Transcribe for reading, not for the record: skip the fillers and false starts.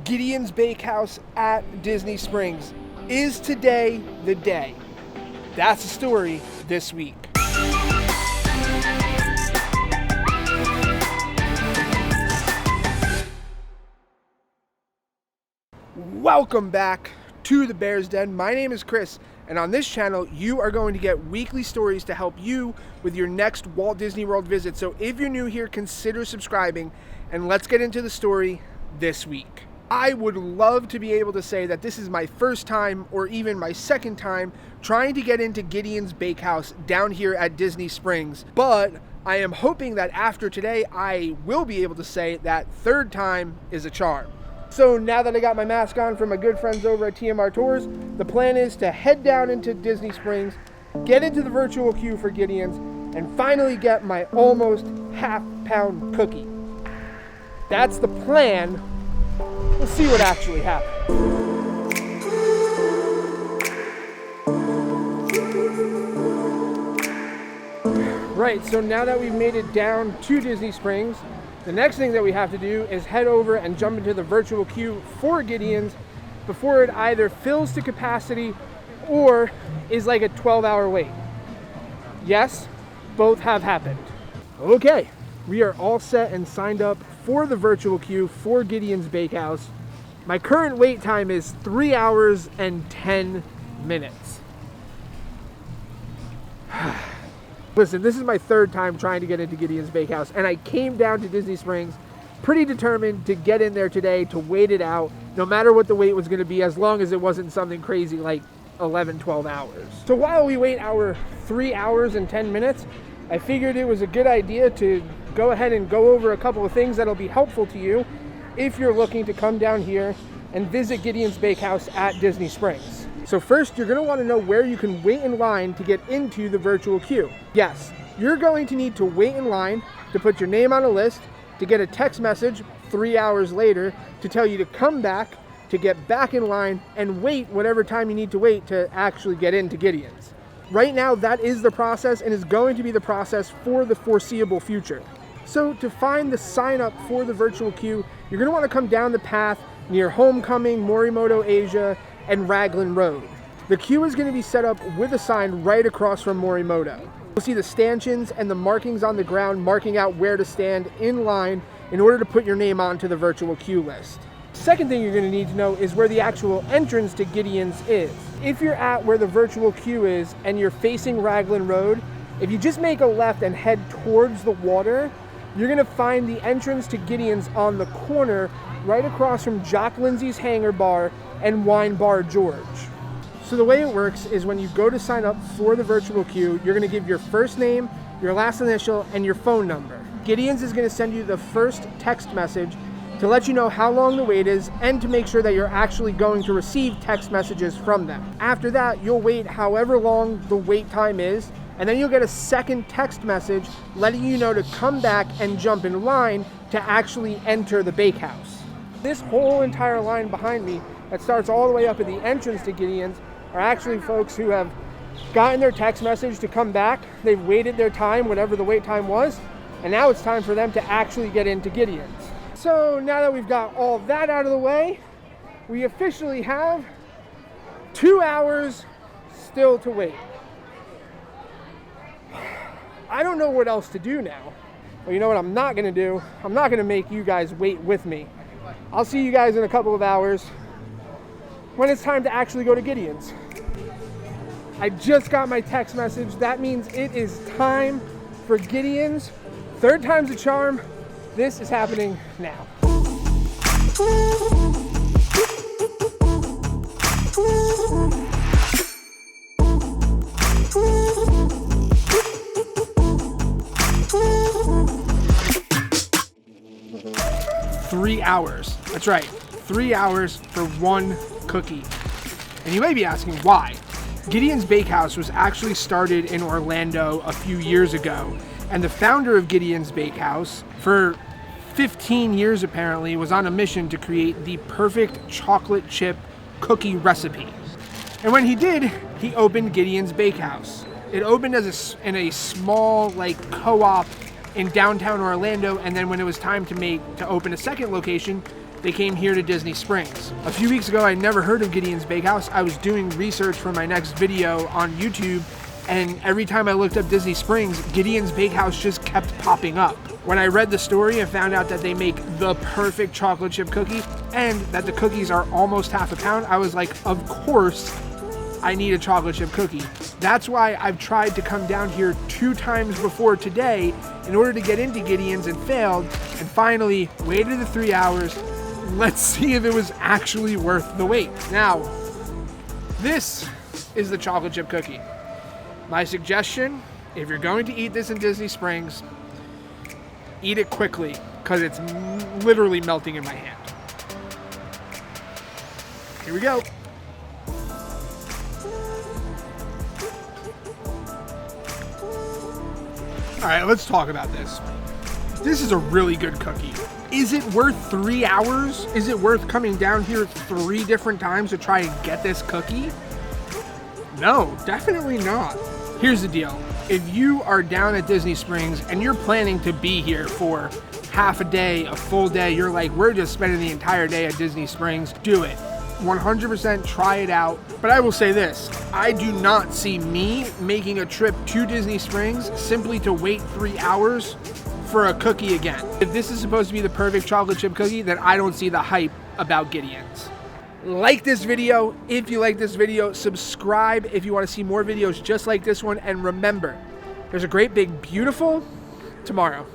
Gideon's Bakehouse at Disney Springs. Is today the day? That's the story this week. Welcome back to the Bear's Den. My name is Chris, and on this channel you are going to get weekly stories to help you with your next Walt Disney World visit. So if you're new here, consider subscribing, and let's get into the story this week. I would love to be able to say that this is my first time or even my second time trying to get into Gideon's Bakehouse down here at Disney Springs, but I am hoping that after today I will be able to say that third time is a charm. So now that I got my mask on from my good friends over at TMR Tours, the plan is to head down into Disney Springs, get into the virtual queue for Gideon's, and finally get my almost half-pound cookie. That's the plan. We'll see what actually happens. Right, so now that we've made it down to Disney Springs, the next thing that we have to do is head over and jump into the virtual queue for Gideon's before it either fills to capacity or is like a 12-hour wait. Yes, both have happened. Okay, we are all set and signed up for the virtual queue for Gideon's Bakehouse. My current wait time is 3 hours and 10 minutes. Listen, this is my third time trying to get into Gideon's Bakehouse, and I came down to Disney Springs pretty determined to get in there today, to wait it out, no matter what the wait was going to be, as long as it wasn't something crazy like 11, 12 hours. So while we wait our 3 hours and 10 minutes, I figured it was a good idea to go ahead and go over a couple of things that'll be helpful to you if you're looking to come down here and visit Gideon's Bakehouse at Disney Springs. So first, you're going to want to know where you can wait in line to get into the virtual queue. Yes, you're going to need to wait in line to put your name on a list, to get a text message 3 hours later to tell you to come back, to get back in line, and wait whatever time you need to wait to actually get into Gideon's. Right now, that is the process and is going to be the process for the foreseeable future. So to find the sign up for the virtual queue, you're going to want to come down the path near Homecoming, Morimoto Asia, and Raglan Road. The queue is going to be set up with a sign right across from Morimoto. You'll see the stanchions and the markings on the ground marking out where to stand in line in order to put your name onto the virtual queue list. Second thing you're going to need to know is where the actual entrance to Gideon's is. If you're at where the virtual queue is and you're facing Raglan Road, if you just make a left and head towards the water, you're going to find the entrance to Gideon's on the corner right across from Jock Lindsay's Hangar Bar and Wine Bar George. So the way it works is when you go to sign up for the virtual queue, you're going to give your first name, your last initial, and your phone number. Gideon's is going to send you the first text message to let you know how long the wait is and to make sure that you're actually going to receive text messages from them. After that, you'll wait however long the wait time is, and then you'll get a second text message letting you know to come back and jump in line to actually enter the bakehouse. This whole entire line behind me that starts all the way up at the entrance to Gideon's are actually folks who have gotten their text message to come back. They've waited their time, whatever the wait time was, and now it's time for them to actually get into Gideon's. So now that we've got all that out of the way, we officially have 2 hours still to wait. I don't know what else to do now. Well, you know what I'm not going to do? I'm not going to make you guys wait with me. I'll see you guys in a couple of hours when it's time to actually go to Gideon's. I just got my text message. That means it is time for Gideon's. Third time's a charm. This is happening now. Three hours. That's right. 3 hours for one cookie. And you may be asking why. Gideon's Bakehouse was actually started in Orlando a few years ago, and the founder of Gideon's Bakehouse, for 15 years apparently, was on a mission to create the perfect chocolate chip cookie recipe. And when he did, he opened Gideon's Bakehouse. It opened as in a small co-op in downtown Orlando, and then when it was time to open a second location, they came here to Disney Springs. A few weeks ago, I never heard of Gideon's Bakehouse. I was doing research for my next video on YouTube, and every time I looked up Disney Springs, Gideon's Bakehouse just kept popping up. When I read the story and found out that they make the perfect chocolate chip cookie and that the cookies are almost half a pound, I was like, of course, I need a chocolate chip cookie. That's why I've tried to come down here 2 times before today in order to get into Gideon's and failed, and finally waited the 3 hours. Let's see if it was actually worth the wait. Now, this is the chocolate chip cookie. My suggestion, if you're going to eat this in Disney Springs, eat it quickly, because it's literally melting in my hand. Here we go. All right, let's talk about this. This is a really good cookie. Is it worth 3 hours? Is it worth coming down here 3 different times to try and get this cookie? No, definitely not. Here's the deal. If you are down at Disney Springs and you're planning to be here for half a day, a full day, you're like, we're just spending the entire day at Disney Springs, do it. 100% try it out. But I will say this, I do not see me making a trip to Disney Springs simply to wait 3 hours for a cookie again. If this is supposed to be the perfect chocolate chip cookie, then I don't see the hype about Gideon's. Like this video if you like this video, subscribe if you want to see more videos just like this one, and remember, there's a great big beautiful tomorrow.